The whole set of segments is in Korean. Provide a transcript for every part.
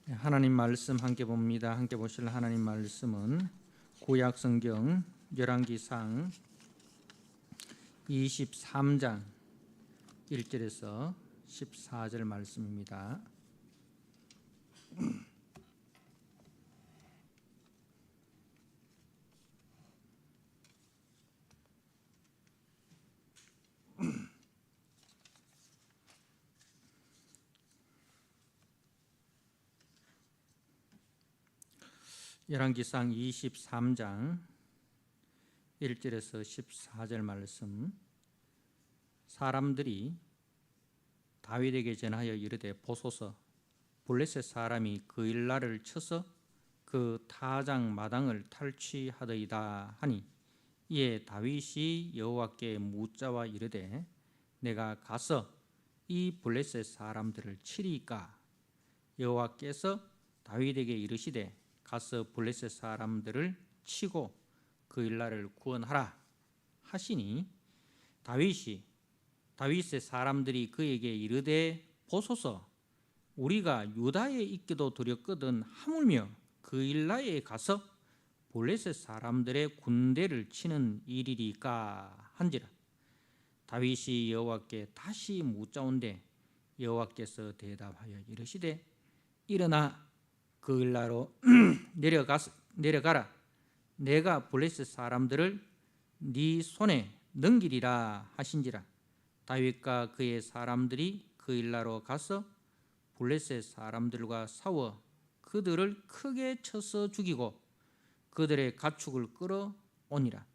하나님 말씀 함께 봅니다. 함께 보실 하나님 말씀은 구약 성경 열왕기상 23장 1절에서 14절 말씀입니다. 열왕기상 23장 1절에서 14절 말씀. 사람들이 다윗에게 전하여 이르되 보소서 블레셋 사람이 그일라를 쳐서 그 타작 마당을 탈취하더이다 하니, 이에 다윗이 여호와께 묻자와 이르되 내가 가서 이 블레셋 사람들을 치리이까? 여호와께서 다윗에게 이르시되 가서 블레셋 사람들을 치고 그일라를 구원하라 하시니, 다윗의 사람들이 그에게 이르되 보소서 우리가 유다에 있기도 두렵거든 하물며 그일라에 가서 블레셋 사람들의 군대를 치는 일이리까 한지라. 다윗이 여호와께 다시 묻자온데 여호와께서 대답하여 이르시되 일어나 그일라로 내려가라. 내가 블레셋 사람들을 네 손에 넘기리라 하신지라. 다윗과 그의 사람들이 그일라로 가서 블레셋 사람들과 싸워 그들을 크게 쳐서 죽이고 그들의 가축을 끌어오니라.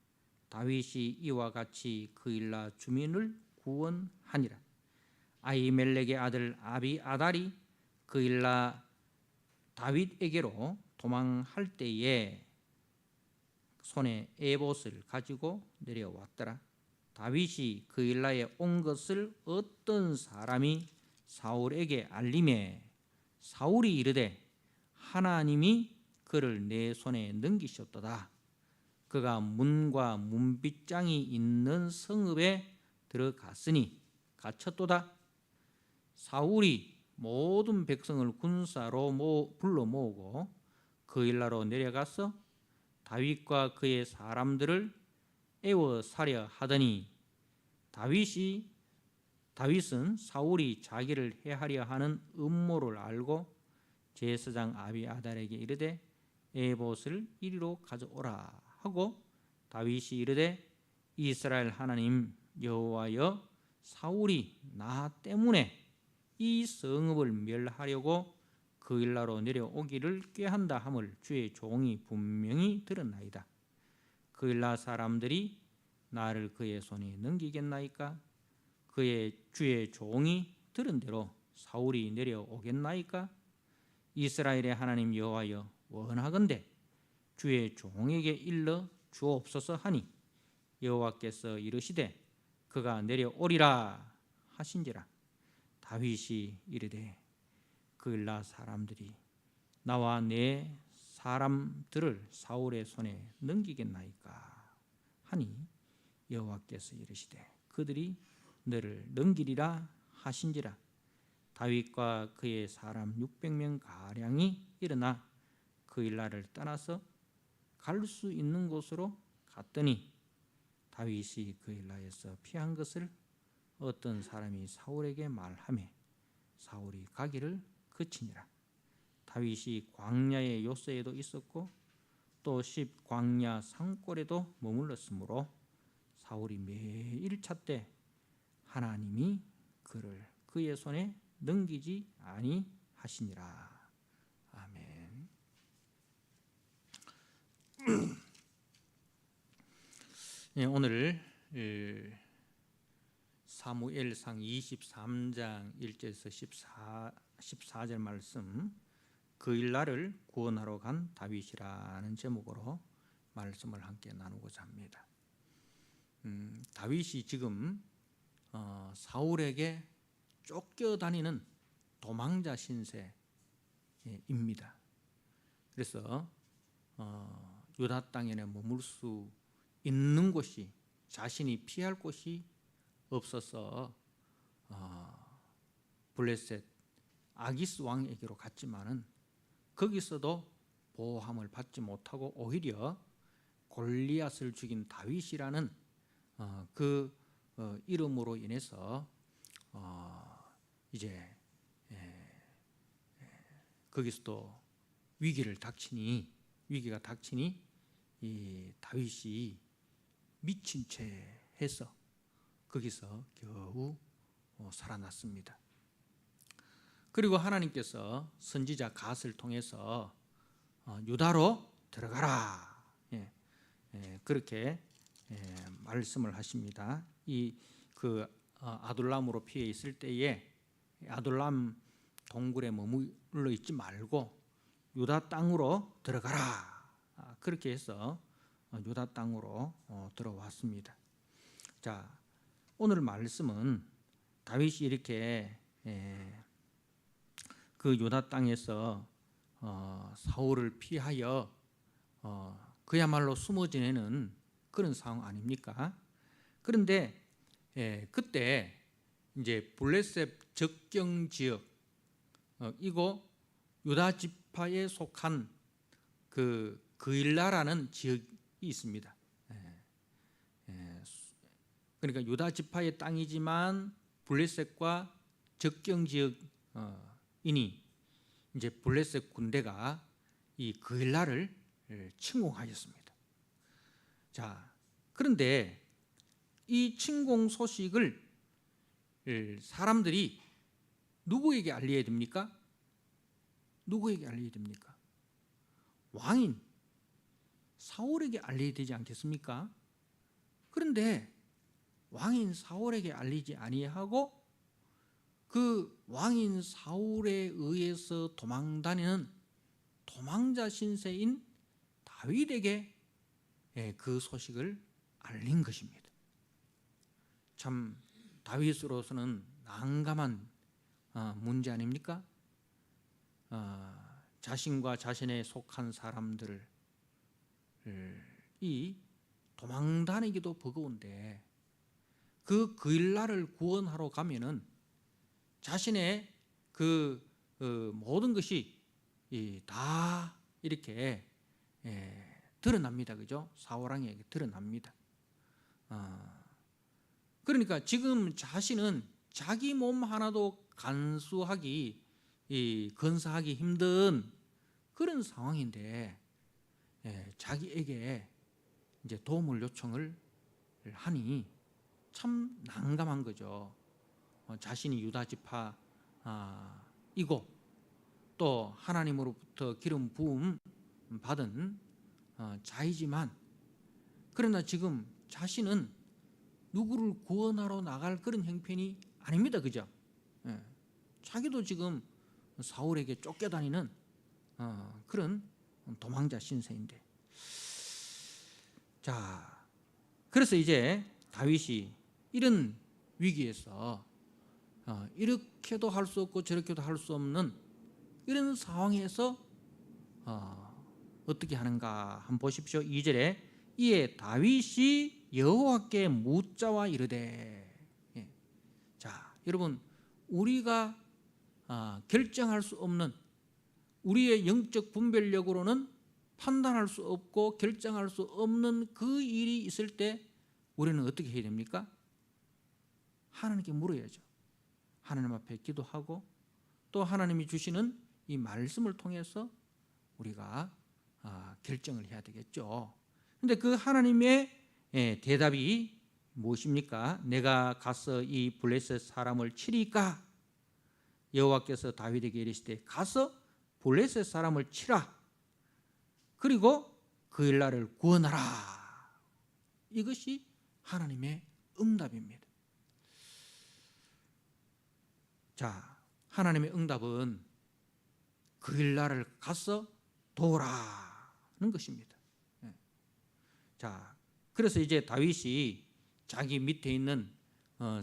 다윗이 이와 같이 그일라 주민을 구원하니라. 아히멜렉의 아들 아비아달이 그일라 다윗에게로 도망할 때에 손에 에봇을 가지고 내려왔더라. 다윗이 그일라에 온 것을 어떤 사람이 사울에게 알림해 사울이 이르되 하나님이 그를 내 손에 넘기셨도다. 그가 문과 문빗장이 있는 성읍에 들어갔으니 갇혔도다. 사울이 모든 백성을 군사로 불러 모으고 그일라로 내려가서 다윗과 그의 사람들을 애워사려 하더니, 다윗은 사울이 자기를 해하려 하는 음모를 알고 제사장 아비아달에게 이르되 에봇을 이리로 가져오라 하고, 다윗이 이르되 이스라엘 하나님 여호와여, 사울이 나 때문에 이 성읍을 멸하려고 그일라로 내려오기를 꾀한다 함을 주의 종이 분명히 들었나이다. 그일라 사람들이 나를 그의 손에 넘기겠나이까? 그의 주의 종이 들은 대로 사울이 내려오겠나이까? 이스라엘의 하나님 여호와여, 원하건대 주의 종에게 일러 주옵소서 하니, 여호와께서 이르시되 그가 내려오리라 하신지라. 다윗이 이르되 그일라 사람들이 나와 내 사람들을 사울의 손에 넘기겠나이까 하니, 여호와께서 이르시되 그들이 너를 넘기리라 하신지라. 다윗과 그의 사람 600명 가량이 일어나 그일라를 떠나서 갈 수 있는 곳으로 갔더니, 다윗이 그일라에서 피한 것을 어떤 사람이 사울에게 말하매 사울이 가기를 그치니라. 다윗이 광야의 요새에도 있었고 또 십 광야 산골에도 머물렀으므로 사울이 매일 찾되 하나님이 그를 그의 손에 넘기지 아니하시니라. 아멘. 오늘 사무엘상 23장 1절에서 14절 말씀, 그일라를 구원하러 간 다윗이라는 제목으로 말씀을 함께 나누고자 합니다. 다윗이 지금 사울에게 쫓겨다니는 도망자 신세입니다. 그래서 유다 땅에는 머물 수 있는 곳이, 자신이 피할 곳이 없어서 블레셋 아기스 왕에게로 갔지만은 거기서도 보호함을 받지 못하고 오히려 골리앗을 죽인 다윗이라는 그 이름으로 인해서 이제 거기서도 위기가 닥치니 이 다윗이 미친 채 해서 거기서 겨우 살아났습니다. 그리고 하나님께서 선지자 갓을 통해서 유다로 들어가라 그렇게 말씀을 하십니다. 이 그 아둘람으로 피해 있을 때에 아둘람 동굴에 머물러 있지 말고 유다 땅으로 들어가라 그렇게 해서 유다 땅으로 들어왔습니다. 자, 오늘 말씀은 다윗이 이렇게 그 유다 땅에서 사울을 피하여 그야말로 숨어 지내는 그런 상황 아닙니까? 그런데 그때 이제 블레셋 적경 지역 이곳 유다 지파에 속한 그 그일라라는 지역이 있습니다. 그러니까 유다 지파의 땅이지만 블레셋과 적경 지역이니 이제 블레셋 군대가 이 그일라를 침공하였습니다. 자, 그런데 이 침공 소식을 사람들이 누구에게 알려야 됩니까? 누구에게 알려야 됩니까? 왕인 사울에게 알려야 되지 않겠습니까? 그런데 왕인 사울에게 알리지 아니하고 그 왕인 사울에 의해서 도망다니는 도망자 신세인 다윗에게 그 소식을 알린 것입니다. 참 다윗으로서는 난감한 문제 아닙니까? 자신과 자신에 속한 사람들을 이 도망다니기도 버거운데 그 그일라를 구원하러 가면은 자신의 그 모든 것이 다 이렇게 드러납니다. 그죠? 사울왕에게 드러납니다. 그러니까 지금 자신은 자기 몸 하나도 간수하기 건사하기 힘든 그런 상황인데 자기에게 이제 도움을 요청을 하니 참 난감한 거죠. 자신이 유다 지파이고 또 하나님으로부터 기름 부음 받은 자이지만 그러나 지금 자신은 누구를 구원하러 나갈 그런 형편이 아닙니다. 그죠? 자기도 지금 사울에게 쫓겨다니는 그런 도망자 신세인데, 자, 그래서 이제 다윗이 이런 위기에서 이렇게도 할 수 없고 저렇게도 할 수 없는 이런 상황에서 어떻게 하는가 한번 보십시오. 2절에 이에 다윗이 여호와께 묻자와 이르되, 자, 여러분 우리가 결정할 수 없는 우리의 영적 분별력으로는 판단할 수 없고 결정할 수 없는 그 일이 있을 때 우리는 어떻게 해야 됩니까? 하나님께 물어야죠. 하나님 앞에 기도하고 또 하나님이 주시는 이 말씀을 통해서 우리가 결정을 해야 되겠죠. 그런데 그 하나님의 대답이 무엇입니까? 내가 가서 이 블레셋 사람을 치리까? 여호와께서 다윗에게 이르시되 가서 블레셋 사람을 치라. 그리고 그일라를 구원하라. 이것이 하나님의 응답입니다. 자, 하나님의 응답은 그일라를 가서 도우라는 것입니다. 자, 그래서 이제 다윗이 자기 밑에 있는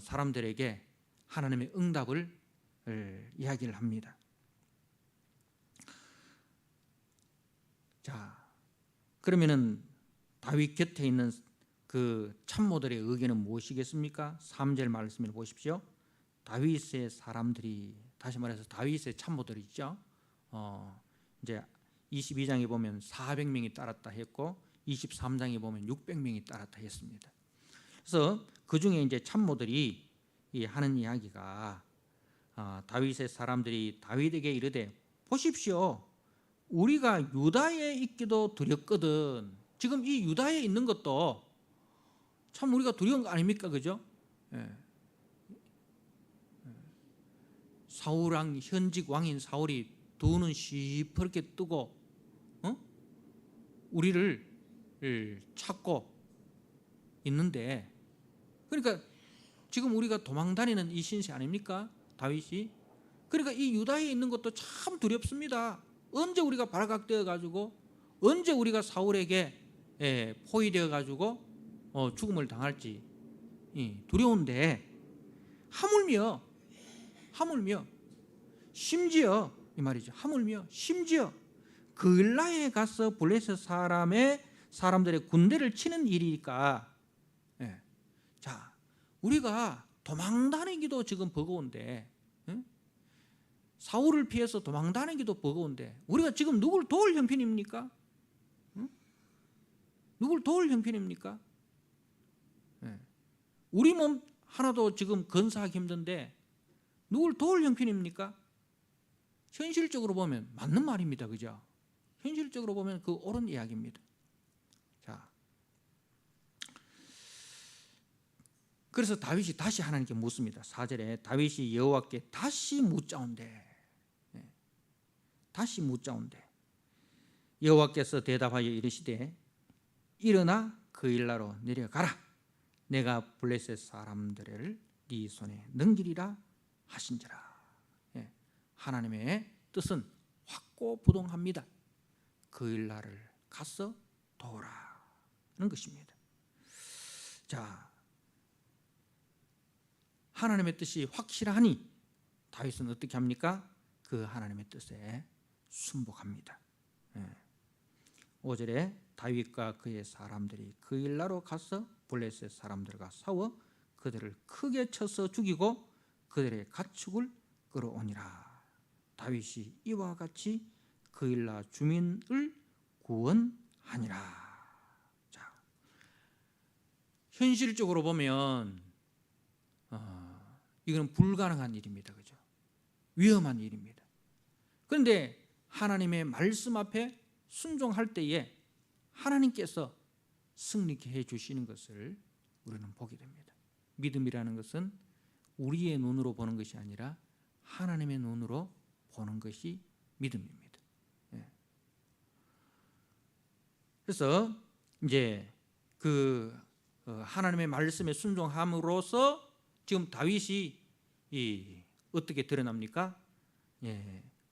사람들에게 하나님의 응답을 이야기를 합니다. 자, 그러면은 다윗 곁에 있는 그 참모들의 의견은 무엇이겠습니까? 3절 말씀을 보십시오. 다윗의 사람들이, 다시 말해서 다윗의 참모들이 있죠. 이제 22장에 보면 400명이 따랐다 했고 23장에 보면 600명이 따랐다 했습니다. 그래서 그 중에 이제 참모들이 하는 이야기가 다윗의 사람들이 다윗에게 이르되 보십시오, 우리가 유다에 있기도 두렵거든. 지금 이 유다에 있는 것도 참 우리가 두려운 거 아닙니까, 그죠? 예. 사울왕, 현직 왕인 사울이 두 눈 시퍼렇게 뜨고 우리를 찾고 있는데, 그러니까 지금 우리가 도망다니는 이 신세 아닙니까, 다윗이? 그러니까 이 유다에 있는 것도 참 두렵습니다. 언제 우리가 발각되어 가지고, 언제 우리가 사울에게 포위되어 가지고 죽음을 당할지 두려운데, 하물며 심지어 이 말이죠. 하물며 심지어 그일라에 가서 블레셋 사람들의 군대를 치는 일이니까, 자, 우리가 도망다니기도 지금 버거운데, 사울을 피해서 도망다니기도 버거운데 우리가 지금 누굴 도울 형편입니까? 누굴 도울 형편입니까? 우리 몸 하나도 지금 건사하기 힘든데 누굴 도울 형편입니까? 현실적으로 보면 맞는 말입니다, 그죠? 현실적으로 보면 그 옳은 이야기입니다. 자, 그래서 다윗이 다시 하나님께 묻습니다. 4절에 다윗이 여호와께 다시 묻자온대. 다시 묻자온대. 여호와께서 대답하여 이르시되 일어나 그일라로 내려가라. 내가 블레셋 사람들을 네 손에 넘기리라 하신지라. 하나님의 뜻은 확고부동합니다. 그일라를 가서 도우라는 것입니다. 자, 하나님의 뜻이 확실하니 다윗은 어떻게 합니까? 그 하나님의 뜻에 순복합니다. 5절에 다윗과 그의 사람들이 그일라로 가서 블레셋 사람들과 싸워 그들을 크게 쳐서 죽이고 그들의 가축을 끌어오니라. 다윗이 이와 같이 그일라 주민을 구원하니라. 자, 현실적으로 보면 이건 불가능한 일입니다, 그죠? 위험한 일입니다. 그런데 하나님의 말씀 앞에 순종할 때에 하나님께서 승리케 해주시는 것을 우리는 보게 됩니다. 믿음이라는 것은 우리의 눈으로 보는 것이 아니라 하나님의 눈으로 보는 것이 믿음입니다. 그래서 이제 그 하나님의 말씀에 순종함으로써 지금 다윗이 어떻게 드러납니까?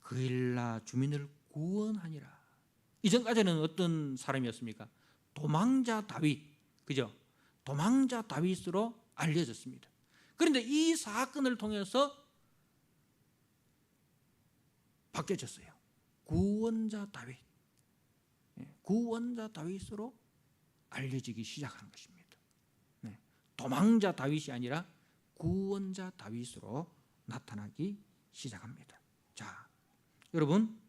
그일라 주민을 구원하니라. 이전까지는 어떤 사람이었습니까? 도망자 다윗, 그죠? 도망자 다윗으로 알려졌습니다. 그런데 이 사건을 통해서 바뀌어졌어요. 구원자 다윗, 구원자 다윗으로 알려지기 시작한 것입니다. 도망자 다윗이 아니라 구원자 다윗으로 나타나기 시작합니다. 자, 여러분,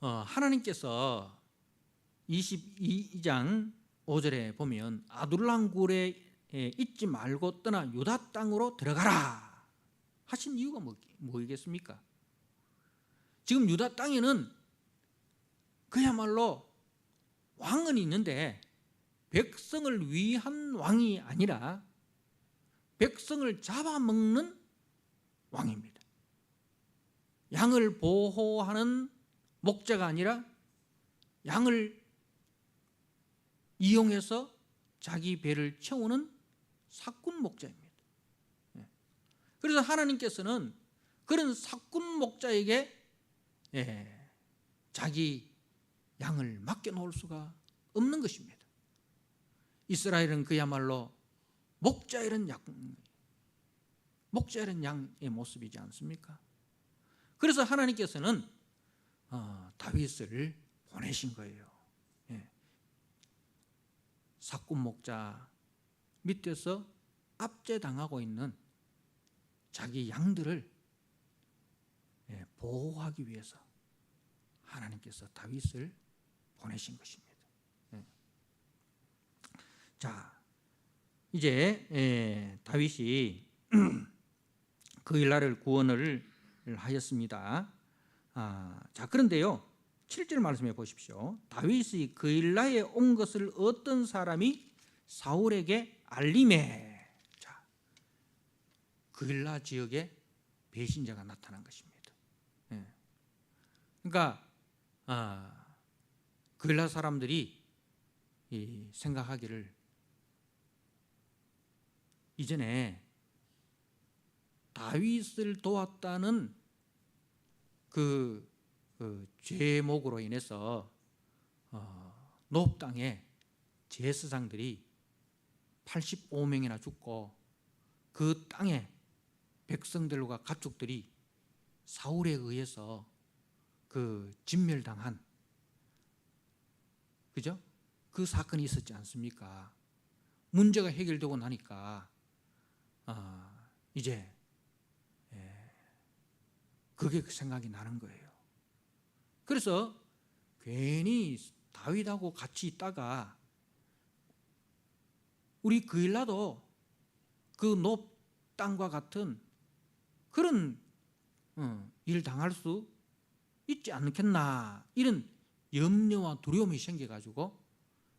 하나님께서 22장 5절에 보면 아둘람 굴에 있지 말고 떠나 유다 땅으로 들어가라 하신 이유가 뭐겠습니까? 지금 유다 땅에는 그야말로 왕은 있는데 백성을 위한 왕이 아니라 백성을 잡아먹는 왕입니다. 양을 보호하는 목자가 아니라 양을 이용해서 자기 배를 채우는 사꾼 목자입니다. 그래서 하나님께서는 그런 사꾼 목자에게 자기 양을 맡겨놓을 수가 없는 것입니다. 이스라엘은 그야말로 목자 이런 양의 모습이지 않습니까? 그래서 하나님께서는 다윗을 보내신 거예요. 사꾼 목자 밑에서 압제당하고 있는 자기 양들을 보호하기 위해서, 하나님께서 다윗을 보내신 것입니다. 자, 이제 다윗이 그일라를 구원을 하였습니다. 자, 그런데요 7절 말씀해 보십시오. 다윗이 그일라에 온 것을 어떤 사람이 사울에게 알림해. 자, 그일라 지역에 배신자가 나타난 것입니다. 그러니까 그일라 사람들이 생각하기를 이전에 다윗을 도왔다는 그 죄목으로 인해서 노업 땅에 제사장들이 85명이나 죽고 그 땅에 백성들과 가축들이 사울에 의해서 그 진멸당한, 그죠? 그 사건이 있었지 않습니까? 문제가 해결되고 나니까 이제 그게 생각이 나는 거예요. 그래서 괜히 다윗하고 같이 있다가 우리 그일라도 그 노 땅과 같은 그런 일 당할 수 있지 않겠나, 이런 염려와 두려움이 생겨가지고,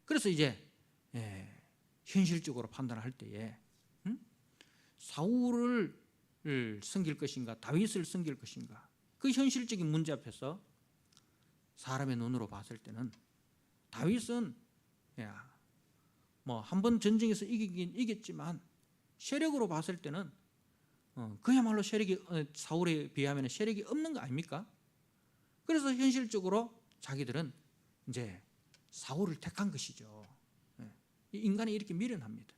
그래서 이제 현실적으로 판단할 때에 사울을 섬길 것인가 다윗을 섬길 것인가, 그 현실적인 문제 앞에서 사람의 눈으로 봤을 때는 다윗은 뭐 한 번 전쟁에서 이기긴 이겼지만 세력으로 봤을 때는 그야말로 세력이 사울에 비하면 세력이 없는 거 아닙니까? 그래서 현실적으로 자기들은 이제 사울을 택한 것이죠. 인간이 이렇게 미련합니다.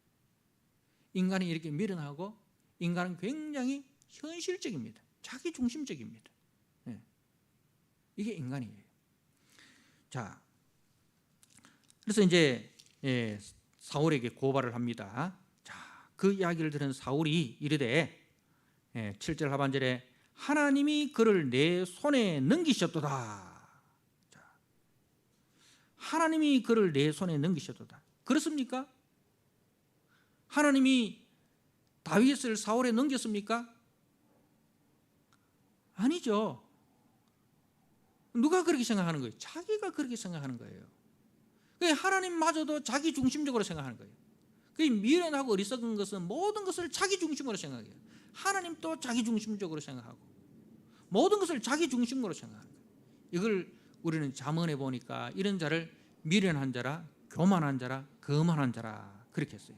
인간이 이렇게 미련하고 인간은 굉장히 현실적입니다. 자기 중심적입니다. 이게 인간이에요. 자, 그래서 이제 사울에게 고발을 합니다. 자, 그 이야기를 들은 사울이 이르되 7절 하반절에 하나님이 그를 내 손에 넘기셨도다. 자, 하나님이 그를 내 손에 넘기셨도다. 그렇습니까? 하나님이 다윗을 사울에 넘겼습니까? 아니죠. 누가 그렇게 생각하는 거예요? 자기가 그렇게 생각하는 거예요. 하나님마저도 자기 중심적으로 생각하는 거예요. 그 미련하고 어리석은 것은 모든 것을 자기 중심으로 생각해요. 하나님도 자기 중심적으로 생각하고 모든 것을 자기 중심으로 생각하는 거예요. 이걸 우리는 잠언에 보니까 이런 자를 미련한 자라, 교만한 자라, 거만한 자라 그렇게 했어요.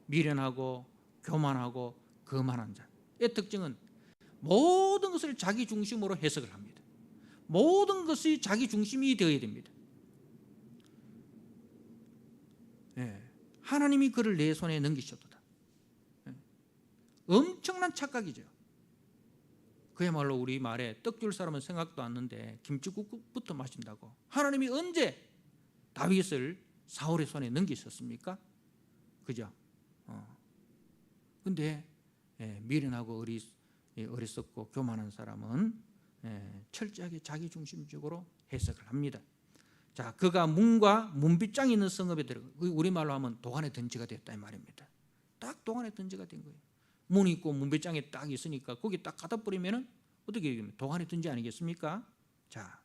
미련하고 교만하고 거만한 자의 특징은 모든 것을 자기 중심으로 해석을 합니다. 모든 것이 자기 중심이 되어야 됩니다. 하나님이 그를 내 손에 넘기셨도다. 엄청난 착각이죠. 그야말로 우리 말에 떡 줄 사람은 생각도 않는데 김치국부터 마신다고. 하나님이 언제 다윗을 사울의 손에 넘기셨습니까? 그죠? 근데 미련하고 어리석고 교만한 사람은 철저하게 자기 중심적으로 해석을 합니다. 자, 그가 문과 문빗장이 있는 성읍에 들어가, 우리말로 하면 도간에 던지가 됐다 이 말입니다. 딱 도간에 던지가 된 거예요. 문이 있고 문빗장이 딱 있으니까 거기 딱 갖다 버리면은 어떻게 되면 도간에 던지 아니겠습니까? 자,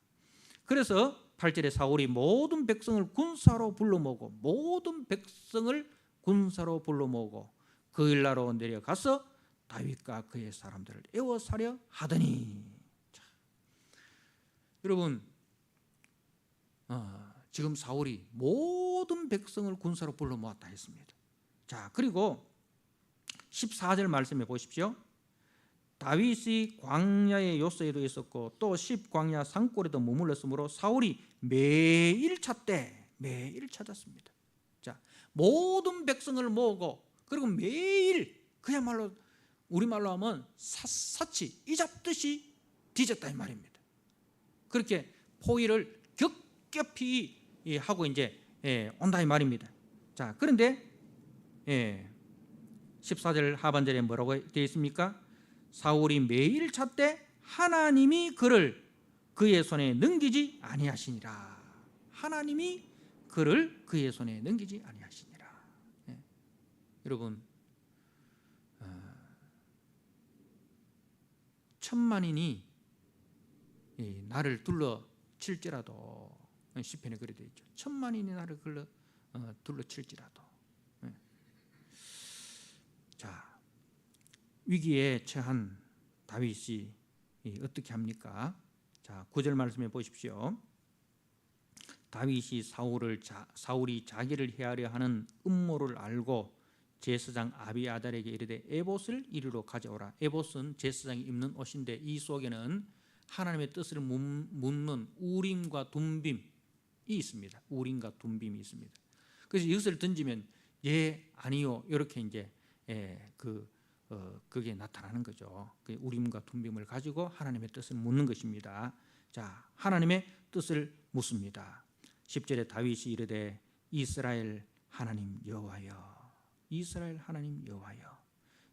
그래서 8절에 사울이 모든 백성을 군사로 불러 모으고 모든 백성을 군사로 불러 모으고 그일라로 내려가서 다윗과 그의 사람들을 에워싸려 하더니. 자, 여러분 지금 사울이 모든 백성을 군사로 불러 모았다 했습니다. 자, 그리고 14절 말씀해 보십시오. 다윗이 광야의 요새에도 있었고 또 십광야 산골에도 머물렀으므로 사울이 매일 찾았습니다. 자, 모든 백성을 모으고 그리고 매일 그야말로 우리말로 하면 샅샅이 이잡듯이 뒤졌다 이 말입니다. 그렇게 포위를 겹겹이 하고 이제 온다 이 말입니다. 자, 그런데 14절 하반절에 뭐라고 되어 있습니까? 사울이 매일 찾되 하나님이 그를 그의 손에 넘기지 아니하시니라. 하나님이 그를 그의 손에 넘기지 아니하시니라. 예. 여러분, 천만인이 나를 둘러칠지라도, 시편에 그래 되어 있죠. 천만인이 나를 둘러칠지라도. 예. 자, 위기에 처한 다윗이 어떻게 합니까? 자, 9절 말씀해 보십시오. 다윗이 사울이 자기를 해하려 하는 음모를 알고 제사장 아비아달에게 이르되 에봇을 이리로 가져오라. 에봇은 제사장이 입는 옷인데 이 속에는 하나님의 뜻을 묻는 우림과 둠빔이 있습니다. 우림과 둠빔이 있습니다. 그래서 이것을 던지면 예, 아니요, 이렇게 이제 그게 나타나는 거죠. 그 우림과 둠빔을 가지고 하나님의 뜻을 묻는 것입니다. 자, 하나님의 뜻을 묻습니다. 10절에 다윗이 이르되 이스라엘 하나님 여호와여, 이스라엘 하나님 여호와여,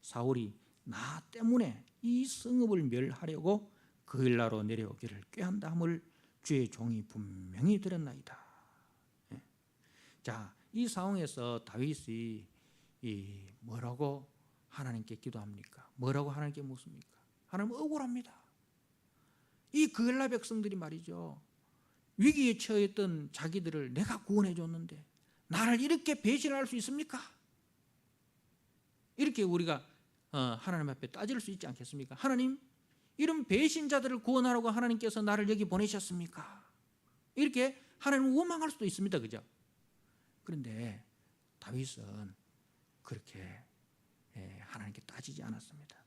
사울이 나 때문에 이 성읍을 멸하려고 그일라로 내려오기를 꾀한다 함을 주의 종이 분명히 들었나이다. 예. 자, 이 상황에서 다윗이 뭐라고 하나님께 기도합니까? 뭐라고 하나님께 묻습니까? 하나님 억울합니다. 이 그일라 백성들이 말이죠, 위기에 처했던 자기들을 내가 구원해 줬는데 나를 이렇게 배신할 수 있습니까? 이렇게 우리가 하나님 앞에 따질 수 있지 않겠습니까? 하나님, 이런 배신자들을 구원하라고 하나님께서 나를 여기 보내셨습니까? 이렇게 하나님을 원망할 수도 있습니다. 그죠? 그런데 다윗은 그렇게 하나님께 따지지 않았습니다.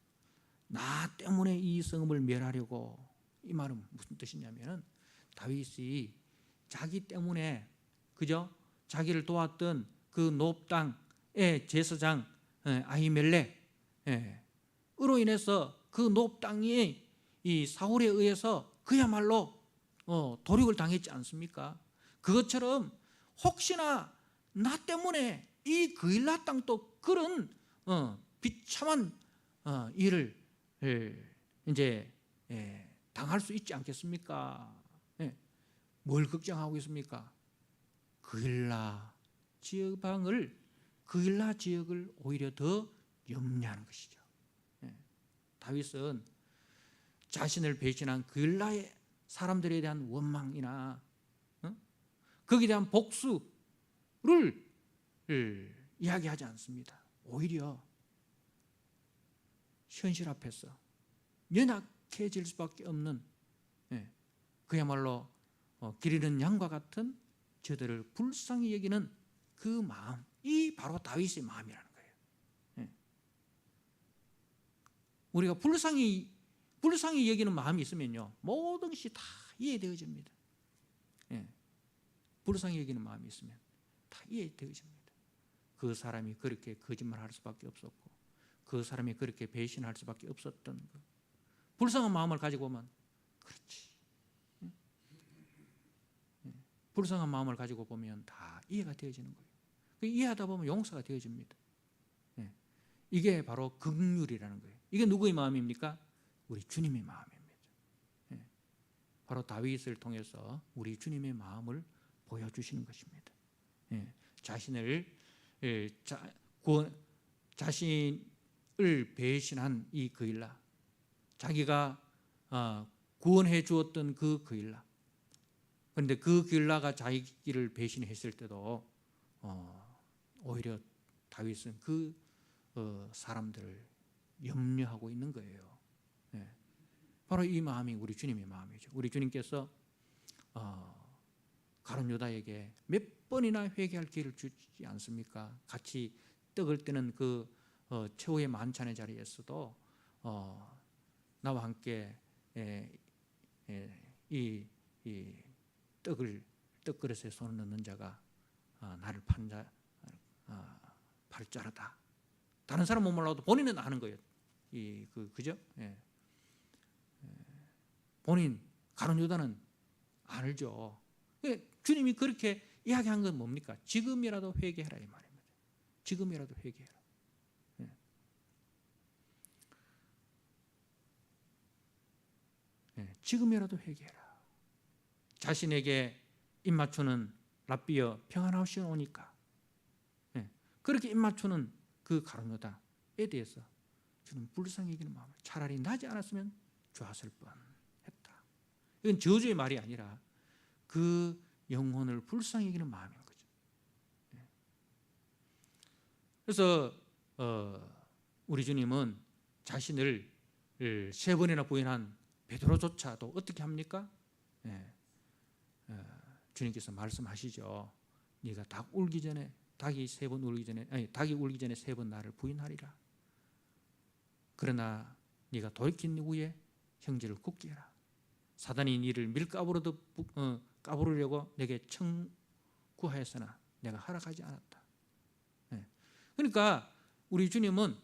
나 때문에 이 성읍을 멸하려고, 이 말은 무슨 뜻이냐면 다윗이 자기 때문에, 그죠? 자기를 도왔던 그 놉 땅의 제사장 아히멜렉으로 인해서 그 놉 땅이 이 사울에 의해서 그야말로 도륙을 당했지 않습니까? 그것처럼 혹시나 나 때문에 이 그일라 땅도 그런 비참한 일을 이제 당할 수 있지 않겠습니까? 뭘 걱정하고 있습니까? 그일라 지역을 오히려 더 염려하는 것이죠. 다윗은 자신을 배신한 그일라의 사람들에 대한 원망이나 거기에 대한 복수를 이야기하지 않습니다. 오히려 현실 앞에서 연약해질 수밖에 없는, 그야말로 길 잃은 양과 같은 저들을 불쌍히 여기는 그 마음, 이 바로 다윗의 마음이라는 거예요. 우리가 불쌍히 여기는 마음이 있으면요, 모든 것이 다 이해되어집니다. 불쌍히 여기는 마음이 있으면 다 이해되어집니다. 그 사람이 그렇게 거짓말할 수밖에 없었고, 그 사람이 그렇게 배신할 수밖에 없었던 것, 불쌍한 마음을 가지고 보면 그렇지, 불쌍한 마음을 가지고 보면 다 이해가 되어지는 거예요. 이해하다 보면 용서가 되어집니다. 이게 바로 긍휼이라는 거예요. 이게 누구의 마음입니까? 우리 주님의 마음입니다. 바로 다윗을 통해서 우리 주님의 마음을 보여주시는 것입니다. 자신을 배신한 이 그일라, 자기가 구원해 주었던 그 그일라, 그런데 그 그일라가 자기를 배신했을 때도 오히려 다윗은 그 사람들을 염려하고 있는 거예요. 바로 이 마음이 우리 주님의 마음이죠. 우리 주님께서 가룟 유다에게 몇 번이나 회개할 기회를 주지 않습니까? 같이 떡을 떼는 그 최후의 만찬의 자리에서도 나와 함께 이 떡그릇에 손을 넣는 자가 나를 팔자라다. 다른 사람은 몰라도 본인은 아는 거예요. 그죠? 본인 가룟 유다는 알죠. 주님이 그렇게 이야기한 건 뭡니까? 지금이라도 회개해라, 이 말입니다. 지금이라도 회개해라. 지금이라도 회개해라. 자신에게 입맞추는 랍비여 평안하시오니까, 그렇게 입맞추는 그 가룟유다에 대해서 주는 불쌍히 여기는 마음을, 차라리 나지 않았으면 좋았을 뻔했다. 이건 저주의 말이 아니라 그 영혼을 불쌍히 여기는 마음인 거죠. 그래서 우리 주님은 자신을 3번이나 부인한 베드로조차도 어떻게 합니까? 주님께서 말씀하시죠. 네가 닭이 울기 전에 3번 나를 부인하리라. 그러나 네가 돌이킨 후에 형제를 굳게 해라. 사단이 네를 밀가부르듯 까부르려고 내게 청구하였으나 내가 허락하지 않았다. 그러니까 우리 주님은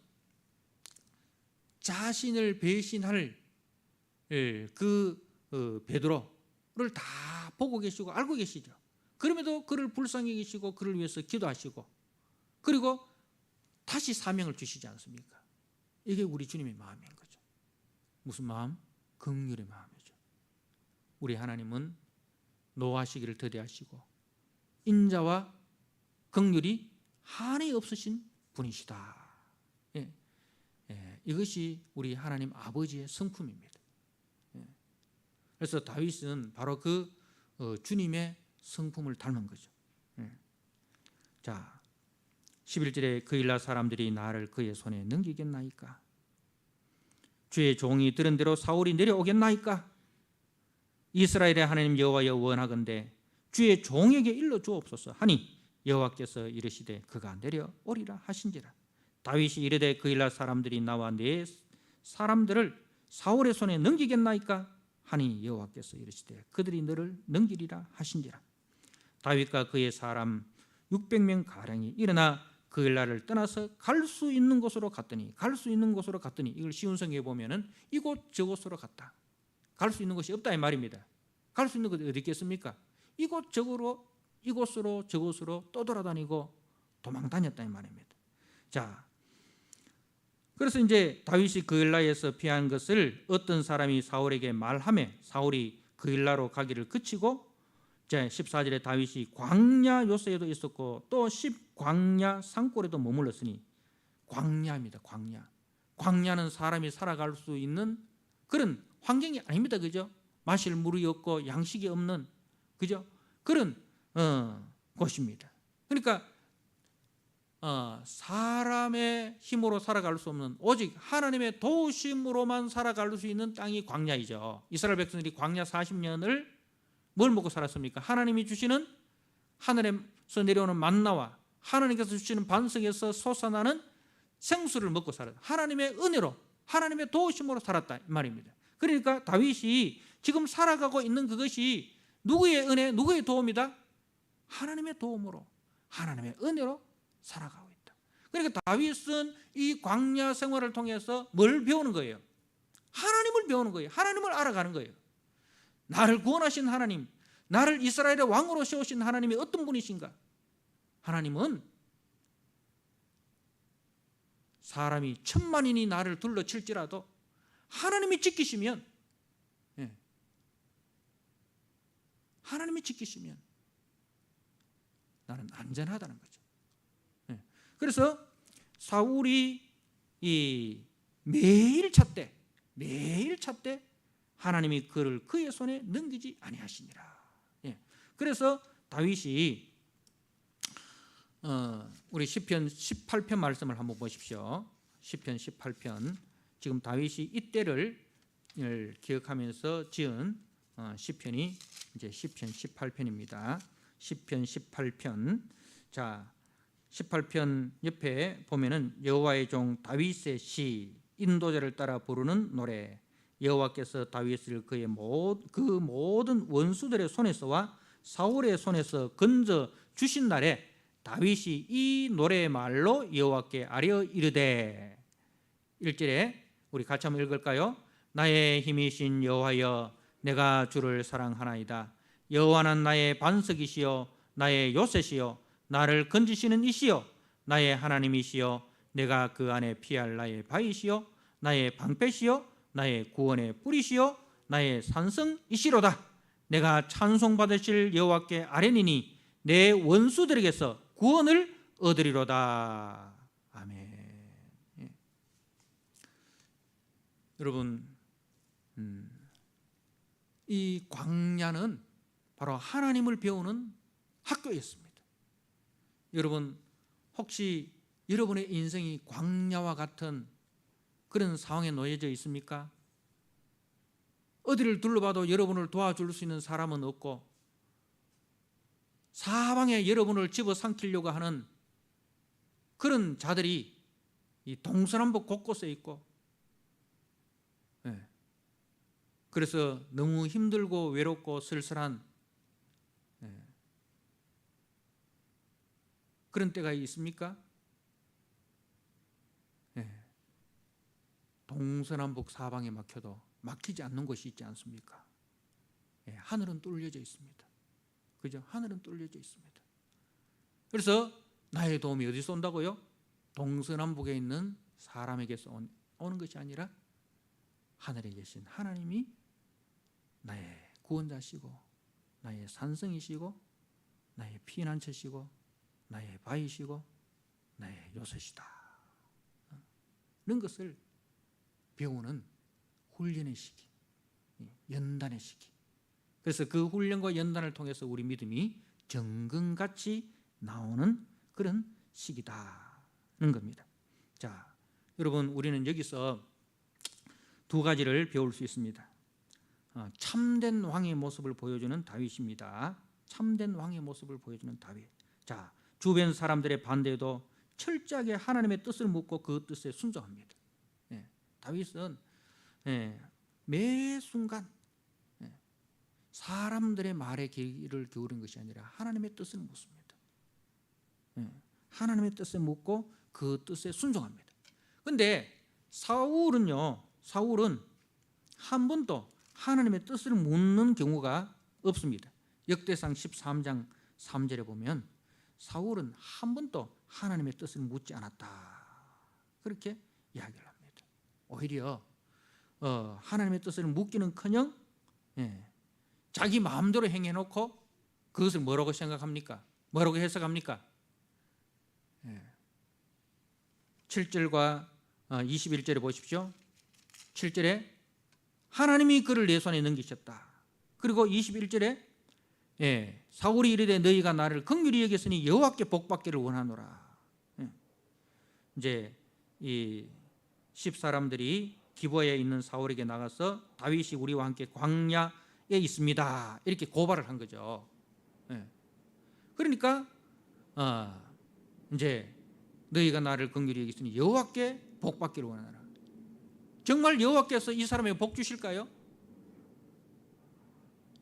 자신을 배신할 그 베드로를 다 보고 계시고 알고 계시죠. 그럼에도 그를 불쌍히 계시고 그를 위해서 기도하시고, 그리고 다시 사명을 주시지 않습니까? 이게 우리 주님의 마음인 거죠. 무슨 마음? 긍휼의 마음이죠. 우리 하나님은 노하시기를 더디하시고 인자와 긍휼이 한이 없으신 분이시다. 이것이 우리 하나님 아버지의 성품입니다. 그래서 다윗은 바로 그 주님의 성품을 닮은 거죠. 자, 11절에 그일라 사람들이 나를 그의 손에 넘기겠나이까? 주의 종이 들은 대로 사울이 내려오겠나이까? 이스라엘의 하나님 여호와여 원하건대 주의 종에게 일러 주옵소서 하니 여호와께서 이르시되 그가 내려오리라 하신지라. 다윗이 이르되 그일라 사람들이 나와 내 사람들을 사울의 손에 넘기겠나이까? 하니 여호와께서 이르시되 그들이 너를 넘기리라 하신지라. 다윗과 그의 사람 600명 가량이 일어나 그일라를 떠나서 갈 수 있는 곳으로 갔더니 이걸 시온성에 보면은 이곳 저곳으로 갔다. 갈 수 있는 곳이 없다 이 말입니다. 갈 수 있는 곳이 어디 있겠습니까? 이곳으로 저곳으로 또 돌아다니고 도망 다녔다 이 말입니다. 자, 그래서 이제 다윗이 그일라에서 피한 것을 어떤 사람이 사울에게 말하며 사울이 그일라로 가기를 그치고, 자 14절에 다윗이 광야 요새에도 있었고 또 광야 산골에도 머물렀으니, 광야입니다. 광야는 사람이 살아갈 수 있는 그런 환경이 아닙니다. 그죠? 마실 물이 없고 양식이 없는, 그죠? 그런 곳입니다. 그러니까 사람의 힘으로 살아갈 수 없는, 오직 하나님의 도우심으로만 살아갈 수 있는 땅이 광야이죠. 이스라엘 백성들이 광야 40년을 뭘 먹고 살았습니까? 하나님이 주시는 하늘에서 내려오는 만나와 하나님께서 주시는 반석에서 솟아나는 생수를 먹고 살았다. 하나님의 은혜로, 하나님의 도우심으로 살았다 이 말입니다. 그러니까 다윗이 지금 살아가고 있는 그것이 누구의 은혜, 누구의 도움이다? 하나님의 도움으로, 하나님의 은혜로 살아가고 있다. 그러니까 다윗은 이 광야 생활을 통해서 뭘 배우는 거예요? 하나님을 배우는 거예요. 하나님을 알아가는 거예요. 나를 구원하신 하나님, 나를 이스라엘의 왕으로 세우신 하나님이 어떤 분이신가? 하나님은 사람이 1000만인이 나를 둘러칠지라도 하나님이 지키시면, 하나님이 지키시면 나는 안전하다는 거죠. 그래서 사울이 이 매일 찾되 하나님이 그를 그의 손에 넘기지 아니하시니라. 그래서 다윗이 우리 시편 18편 말씀을 한번 보십시오. 시편 18편, 지금 다윗이 이때를 기억하면서 지은 시편이 이제 시편 18편입니다. 시편 18편. 자, 18편 옆에 보면은 여호와의 종 다윗의 시, 인도자를 따라 부르는 노래. 여호와께서 다윗을 그 모든 원수들의 손에서와 사울의 손에서 건져 주신 날에 다윗이 이 노래의 말로 여호와께 아뢰어 이르되. 1절에 우리 같이 한번 읽을까요? 나의 힘이신 여호와여, 내가 주를 사랑하나이다. 여호와는 나의 반석이시요 나의 요새시요 나를 건지시는 이시요 나의 하나님이시요 내가 그 안에 피할 나의 바위시요 나의 방패시요 나의 구원의 뿌리시요 나의 산성이시로다. 내가 찬송받으실 여호와께 아뢰니니 내 원수들에게서 구원을 얻으리로다. 아멘. 예. 여러분, 이 광야는 바로 하나님을 배우는 학교였습니다. 여러분, 혹시 여러분의 인생이 광야와 같은 그런 상황에 놓여져 있습니까? 어디를 둘러봐도 여러분을 도와줄 수 있는 사람은 없고 사방에 여러분을 집어삼키려고 하는 그런 자들이 이 동서남북 곳곳에 있고, 그래서 너무 힘들고 외롭고 쓸쓸한 그런 때가 있습니까? 동서남북 사방에 막혀도 막히지 않는 곳이 있지 않습니까? 하늘은 뚫려져 있습니다. 그죠? 하늘은 뚫려져 있습니다. 그래서 나의 도움이 어디서 온다고요? 동서남북에 있는 사람에게서 오는 것이 아니라 하늘에 계신 하나님이 나의 구원자시고 나의 산성이시고 나의 피난처시고 나의 바위시고 나의 요새시다. 이런 것을 배우는 훈련의 시기, 연단의 시기. 그래서 그 훈련과 연단을 통해서 우리 믿음이 정금같이 나오는 그런 시기다는 겁니다. 자, 여러분, 우리는 여기서 두 가지를 배울 수 있습니다. 참된 왕의 모습을 보여주는 다윗입니다. 참된 왕의 모습을 보여주는 다윗. 자, 주변 사람들의 반대에도 철저하게 하나님의 뜻을 묻고 그 뜻에 순종합니다. 다윗은 매 순간 사람들의 말에 귀를 기울인 것이 아니라 하나님의 뜻을 묻습니다. 하나님의 뜻을 묻고 그 뜻에 순종합니다. 그런데 사울은 한 번도 하나님의 뜻을 묻는 경우가 없습니다. 역대상 13장 3절에 보면 사울은 한 번도 하나님의 뜻을 묻지 않았다, 그렇게 이야기를 합니다. 오히려 하나님의 뜻을 묻기는커녕 자기 마음대로 행해놓고 그것을 뭐라고 생각합니까? 뭐라고 해석합니까? 7절과 21절에 보십시오. 7절에 하나님이 그를 내 손에 넘기셨다. 그리고 21절에 사울이 이르되 너희가 나를 긍휼히 여겼으니 여호와께 복받기를 원하노라. 이제 이 10사람들이 기브아에 있는 사울에게 나가서 다윗이 우리와 함께 광야에 있습니다, 이렇게 고발을 한 거죠. 그러니까 이제 너희가 나를 긍휼히 여겼으니 여호와께 복받기를 원하노라. 정말 여호와께서 이 사람에게 복 주실까요?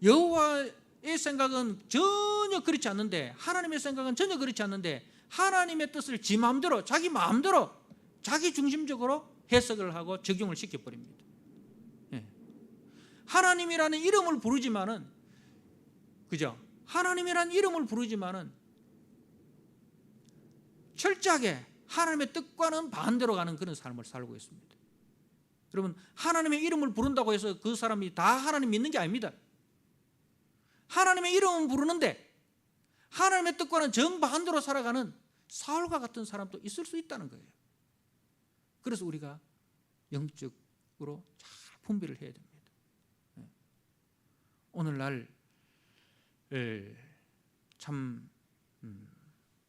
여호와의 생각은 전혀 그렇지 않는데, 하나님의 생각은 전혀 그렇지 않는데, 하나님의 뜻을 지 마음대로, 자기 마음대로, 자기 중심적으로 해석을 하고 적용을 시켜버립니다. 하나님이라는 이름을 부르지만은, 그죠? 하나님이라는 이름을 부르지만은 철저하게 하나님의 뜻과는 반대로 가는 그런 삶을 살고 있습니다. 여러분, 하나님의 이름을 부른다고 해서 그 사람이 다 하나님 믿는 게 아닙니다. 하나님의 이름은 부르는데 하나님의 뜻과는 정반대로 살아가는 사울과 같은 사람도 있을 수 있다는 거예요. 그래서 우리가 영적으로 잘 분별을 해야 됩니다. 오늘날 참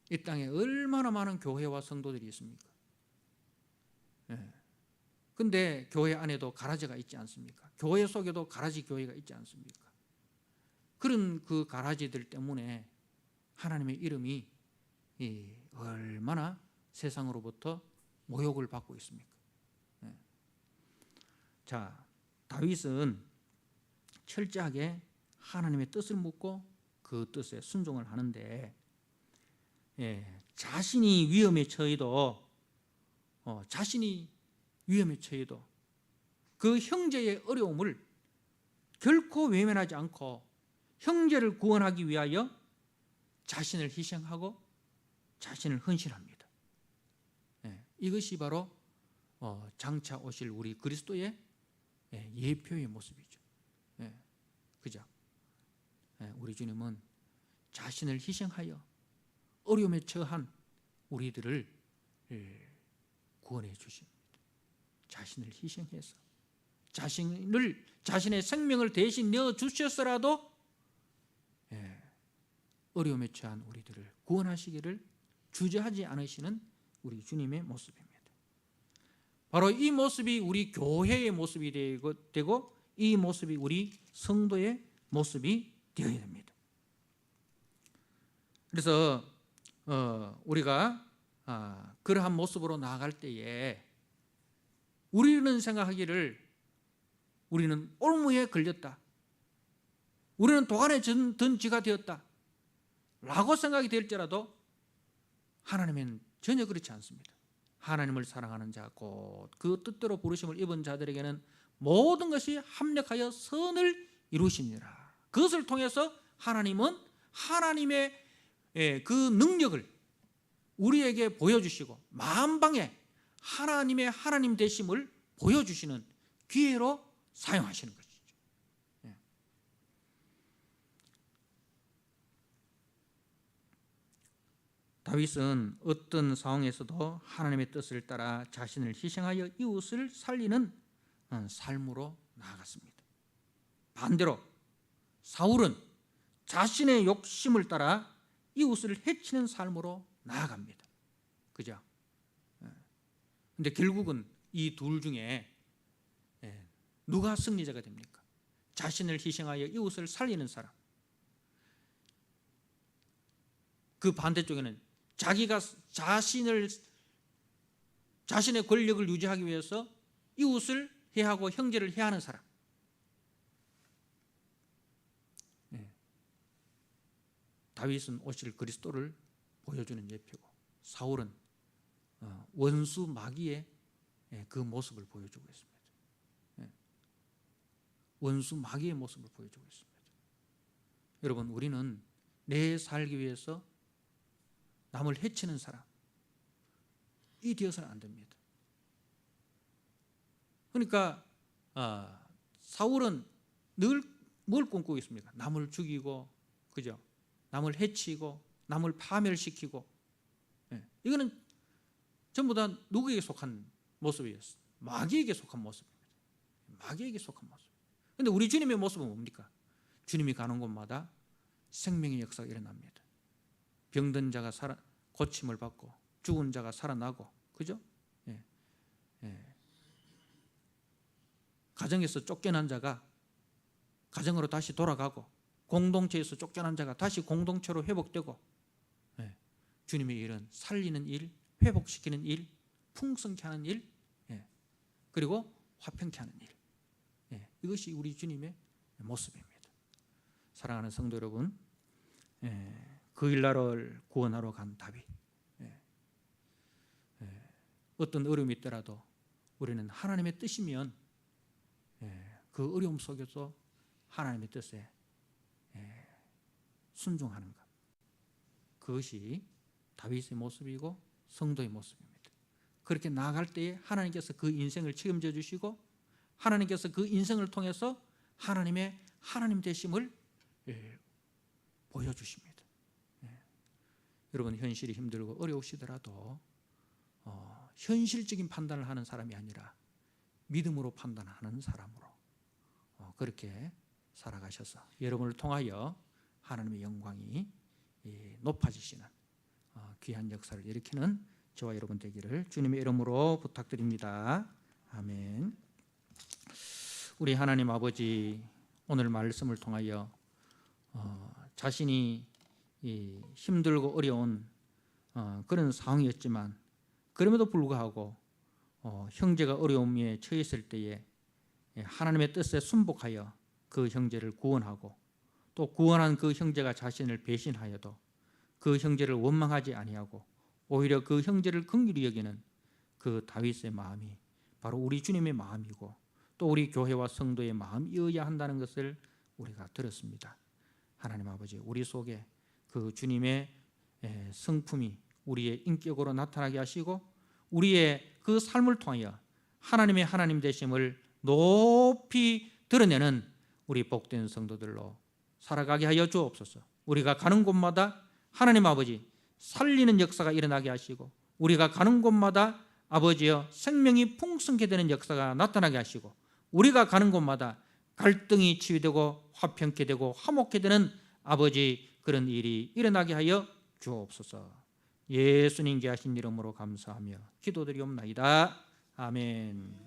이 땅에 얼마나 많은 교회와 성도들이 있습니까? 근데 교회 안에도 가라지가 있지 않습니까? 교회 속에도 가라지 교회가 있지 않습니까? 그런 그 가라지들 때문에 하나님의 이름이 얼마나 세상으로부터 모욕을 받고 있습니까? 자, 다윗은 철저하게 하나님의 뜻을 묻고 그 뜻에 순종을 하는데, 자신이 위험에 처해도 그 형제의 어려움을 결코 외면하지 않고 형제를 구원하기 위하여 자신을 희생하고 자신을 헌신합니다. 이것이 바로 장차 오실 우리 그리스도의 예표의 모습이죠. 그죠? 우리 주님은 자신을 희생하여 어려움에 처한 우리들을 구원해 주십니다. 자신을 희생해서 자신의 생명을 대신 내어 주셨어라도 어려움에 처한 우리들을 구원하시기를 주저하지 않으시는 우리 주님의 모습입니다. 바로 이 모습이 우리 교회의 모습이 되고 이 모습이 우리 성도의 모습이 되어야 됩니다. 그래서 우리가 그러한 모습으로 나아갈 때에 우리는 생각하기를 우리는 올무에 걸렸다, 우리는 도간에 든 쥐가 되었다 라고 생각이 될지라도 하나님은 전혀 그렇지 않습니다. 하나님을 사랑하는 자, 곧 그 뜻대로 부르심을 입은 자들에게는 모든 것이 합력하여 선을 이루시니라. 그것을 통해서 하나님은 하나님의 그 능력을 우리에게 보여주시고 만방에 하나님의 하나님 되심을 보여주시는 기회로 사용하시는 것이죠. 다윗은 어떤 상황에서도 하나님의 뜻을 따라 자신을 희생하여 이웃을 살리는 삶으로 나아갔습니다. 반대로 사울은 자신의 욕심을 따라 이웃을 해치는 삶으로 나아갑니다. 그죠? 근데 결국은 이 둘 중에 누가 승리자가 됩니까? 자신을 희생하여 이웃을 살리는 사람. 그 반대쪽에는 자기가 자신의 권력을 유지하기 위해서 이웃을 해하고 형제를 해하는 사람. 다윗은 오실 그리스도를 보여주는 예표고, 사울은 원수 마귀의 그 모습을 보여주고 있습니다. 원수 마귀의 모습을 보여주고 있습니다. 여러분, 우리는 내 살기 위해서 남을 해치는 사람이 되어서는 안 됩니다. 그러니까 사울은 늘 뭘 꿈꾸고 있습니까? 남을 죽이고, 그죠? 남을 해치고, 남을 파멸시키고. 이거는 전부 다 누구에게 속한 모습이었어요? 마귀에게 속한 모습입니다. 마귀에게 속한 모습. 그런데 우리 주님의 모습은 뭡니까? 주님이 가는 곳마다 생명의 역사가 일어납니다. 병든 자가 고침을 받고, 죽은 자가 살아나고, 그죠? 가정에서 쫓겨난 자가 가정으로 다시 돌아가고, 공동체에서 쫓겨난 자가 다시 공동체로 회복되고, 주님의 일은 살리는 일, 회복시키는 일, 풍성케 하는 일, 그리고 화평케 하는 일. 이것이 우리 주님의 모습입니다. 사랑하는 성도 여러분, 그 일나라를 구원하러 간 다윗, 어떤 어려움이 있더라도 우리는 하나님의 뜻이면 그 어려움 속에서 하나님의 뜻에 순종하는 것, 그것이 다윗의 모습이고 성도의 모습입니다. 그렇게 나아갈 때에 하나님께서 그 인생을 책임져 주시고, 하나님께서 그 인생을 통해서 하나님의 하나님 되심을 보여주십니다. 여러분, 현실이 힘들고 어려우시더라도 현실적인 판단을 하는 사람이 아니라 믿음으로 판단하는 사람으로 그렇게 살아가셔서 여러분을 통하여 하나님의 영광이 높아지시는 귀한 역사를 일으키는 저와 여러분 되기를 주님의 이름으로 부탁드립니다. 아멘. 우리 하나님 아버지, 오늘 말씀을 통하여 자신이 힘들고 어려운 그런 상황이었지만, 그럼에도 불구하고 형제가 어려움에 처했을 때에 하나님의 뜻에 순복하여 그 형제를 구원하고, 또 구원한 그 형제가 자신을 배신하여도 그 형제를 원망하지 아니하고 오히려 그 형제를 긍휼히 여기는 그 다윗의 마음이 바로 우리 주님의 마음이고, 또 우리 교회와 성도의 마음이어야 한다는 것을 우리가 들었습니다. 하나님 아버지, 우리 속에 그 주님의 성품이 우리의 인격으로 나타나게 하시고, 우리의 그 삶을 통하여 하나님의 하나님 되심을 높이 드러내는 우리 복된 성도들로 살아가게 하여 주옵소서. 우리가 가는 곳마다 하나님 아버지 살리는 역사가 일어나게 하시고, 우리가 가는 곳마다 아버지여 생명이 풍성케 되는 역사가 나타나게 하시고, 우리가 가는 곳마다 갈등이 치유되고 화평케 되고 화목케 되는 아버지 그런 일이 일어나게 하여 주옵소서. 예수님께 하신 이름으로 감사하며 기도드리옵나이다. 아멘.